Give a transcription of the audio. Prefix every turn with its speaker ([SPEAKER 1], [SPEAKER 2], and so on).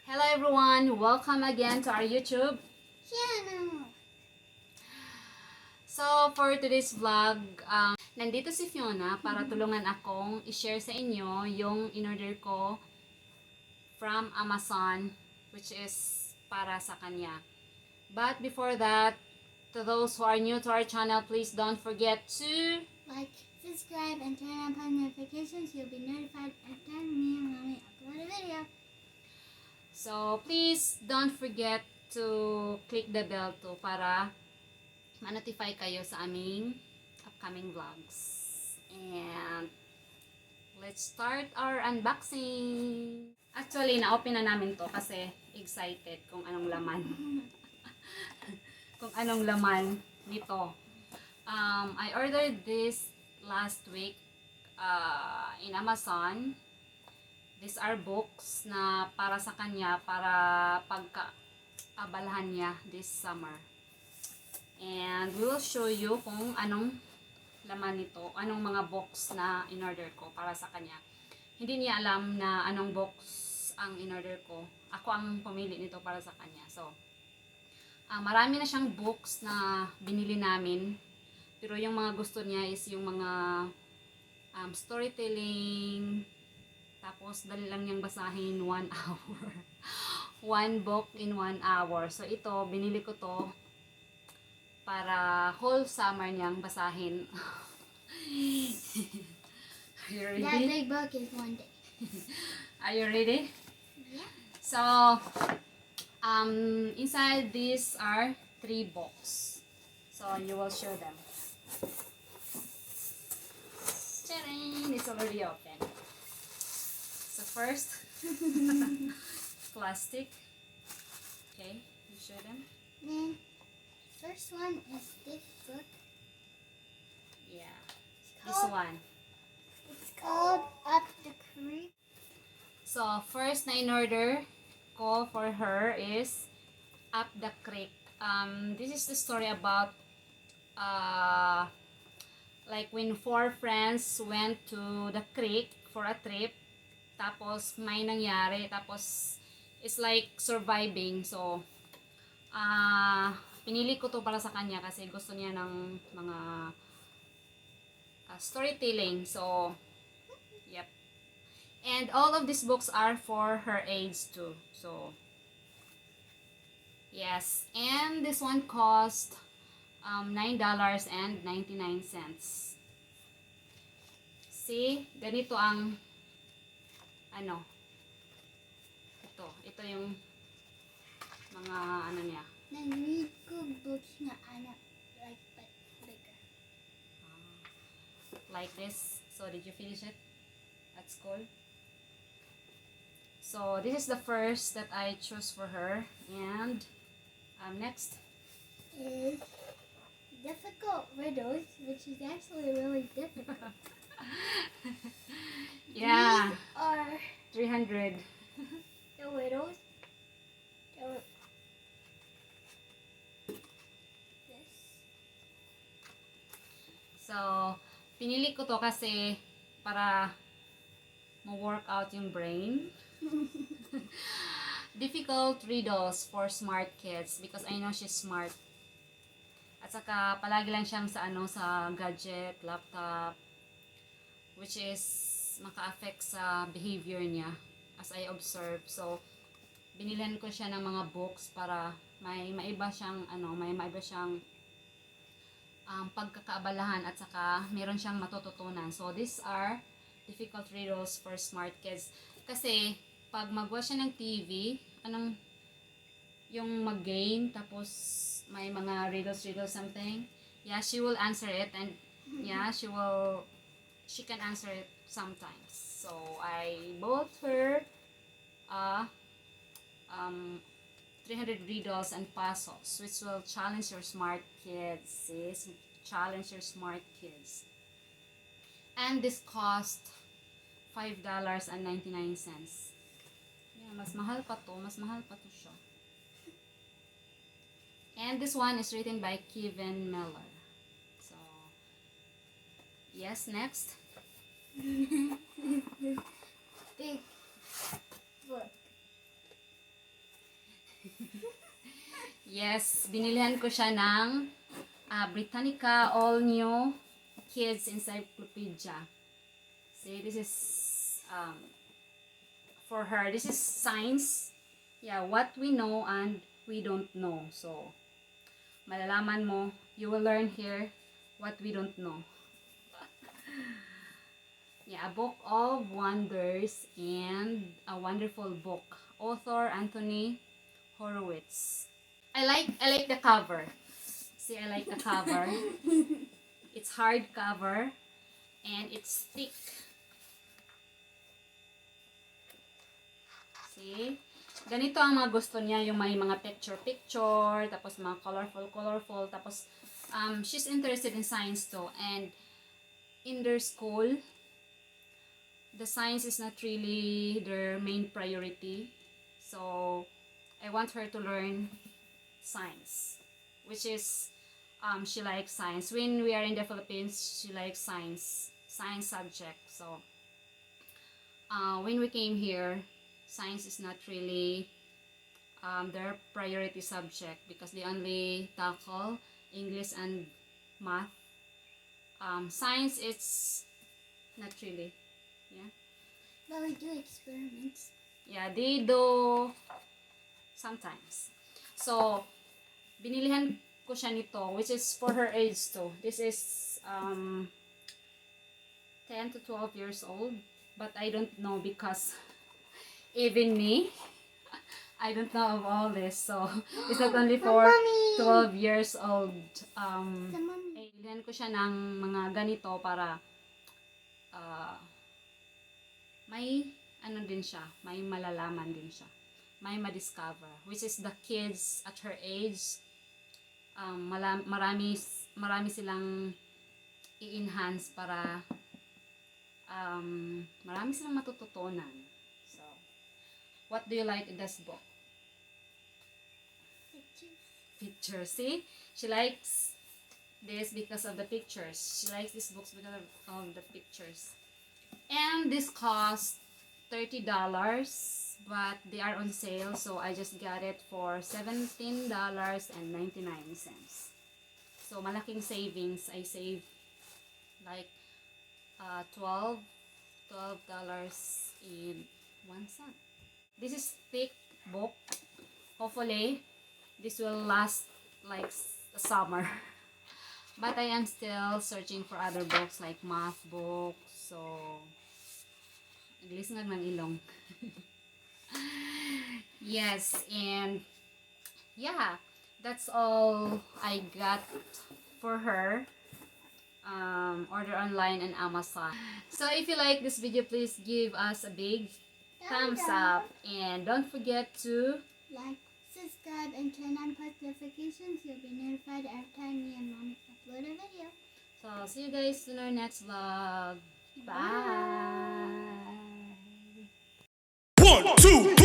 [SPEAKER 1] Hello everyone! Welcome again to our YouTube.
[SPEAKER 2] Channel.
[SPEAKER 1] So, for today's vlog, nandito si Fiona para tulungan akong i-share sa inyo yung in-order ko from Amazon, which is para sa kanya. But before that, to those who are new to our channel, please don't forget to
[SPEAKER 2] Like, subscribe, and turn on post notifications. You'll be notified every time me and Mommy upload a video.
[SPEAKER 1] So, please don't forget to click the bell too para ma-notify kayo sa aming upcoming vlogs. And let's start our unboxing. Actually, na-open na namin to kasi excited kung anong laman. Kung anong laman nito. I ordered this last week in Amazon. These are books na para sa kanya, para pagka-abalahan niya this summer. And we will show you kung anong laman nito, anong mga box na in-order ko para sa kanya. Hindi niya alam na anong box ang in-order ko. Ako ang pumili nito para sa kanya. So, marami na siyang books na binili namin. Pero yung mga gusto niya is yung mga storytelling. Tapos, dali lang niyang basahin 1 hour. One book in 1 hour. So, ito, binili ko to para whole summer niyang basahin. Are you ready?
[SPEAKER 2] That big book is one day.
[SPEAKER 1] Are you ready?
[SPEAKER 2] Yeah.
[SPEAKER 1] So, inside these are 3 books. So, you will show them. Tadang! It's already open. So, first, plastic. Okay, you show them.
[SPEAKER 2] Then, first one is this book.
[SPEAKER 1] Yeah, this one.
[SPEAKER 2] It's called Up the Creek.
[SPEAKER 1] So, first na in-order ko for her is Up the Creek. This is the story about like when 4 friends went to the creek for a trip. Tapos, may nangyari. Tapos, it's like surviving. So, pinili ko to para sa kanya kasi gusto niya ng mga storytelling. So, yep. And all of these books are for her age too. So, yes. And this one cost $9.99. See, ganito ang ano. Ito yung mga ano niya.
[SPEAKER 2] Then good books na anak like but bigger.
[SPEAKER 1] Like this. So, did you finish it at school? So, this is the first that I chose for her. And, next.
[SPEAKER 2] Is difficult riddles, which is actually really difficult.
[SPEAKER 1] Yeah,
[SPEAKER 2] These are
[SPEAKER 1] 300.
[SPEAKER 2] the riddles. This.
[SPEAKER 1] So, pinili ko to kasi para ma-work out yung brain. Difficult riddles for smart kids because I know she's smart. At saka palagi lang siyang sa sa gadget, laptop, which is maka-affect sa behavior niya as I observe. So, binilhan ko siya ng mga books para may maiba siyang pagkakaabalahan at saka meron siyang matututunan. So, these are difficult riddles for smart kids. Kasi, pag magwatch siya ng TV, yung mag-game, tapos may mga riddles, something, yeah, she will answer it, and yeah, she can answer it sometimes. So, I bought her 300 riddles and puzzles, which will challenge your smart kids, sis. Challenge your smart kids. And this cost $5.99. Yeah, mas mahal pa to. Mas mahal pa to siya. And this one is written by Kevin Miller. So, yes, next.
[SPEAKER 2] Big book.
[SPEAKER 1] Yes, binilihan ko siya ng Britannica All New Kids Encyclopedia. See, this is for her. This is science. Yeah, what we know and we don't know. So, malalaman mo, you will learn here what we don't know. Yeah, a book of wonders and a wonderful book. Author Anthony Horowitz. I like the cover. See, I like the cover. It's hardcover and it's thick. See? Ganito ang mga gusto niya, yung may mga picture, tapos mga colorful, tapos she's interested in science too. And in their school, the science is not really their main priority. So, I want her to learn science, which is she likes science. When we are in the Philippines, she likes science subject. So when we came here, science is not really their priority subject because they only tackle English and math. Science it's not really. Yeah.
[SPEAKER 2] But we do experiments.
[SPEAKER 1] Yeah, they do sometimes. So, binilihan ko siya nito, which is for her age too. This is 10 to 12 years old. But I don't know because even me, I don't know of all this. So, it's not only for 12 years old. Binilihan ko siya ng mga ganito para may ano din siya, may malalaman din siya. May madiscover, which is the kids at her age, marami silang i-enhance para marami silang matututunan. So, what do you like in this book? Pictures. See? She likes this because of the pictures. She likes these books because of the pictures. And this cost $30. But they are on sale, so I just got it for $17.99. So malaking savings. I saved like $12 in 1 cent. This is thick book. Hopefully this will last like a summer. But I am still searching for other books like math books. So naglis nga ng ilong. Yes, and yeah, that's all I got for her. Order online and Amazon. So if you like this video, please give us a big thumbs up and don't forget to
[SPEAKER 2] like, subscribe, and turn on post notifications. You'll be notified every time me and Mommy upload a video.
[SPEAKER 1] So see you guys in our next vlog. Bye.
[SPEAKER 3] 1, 2.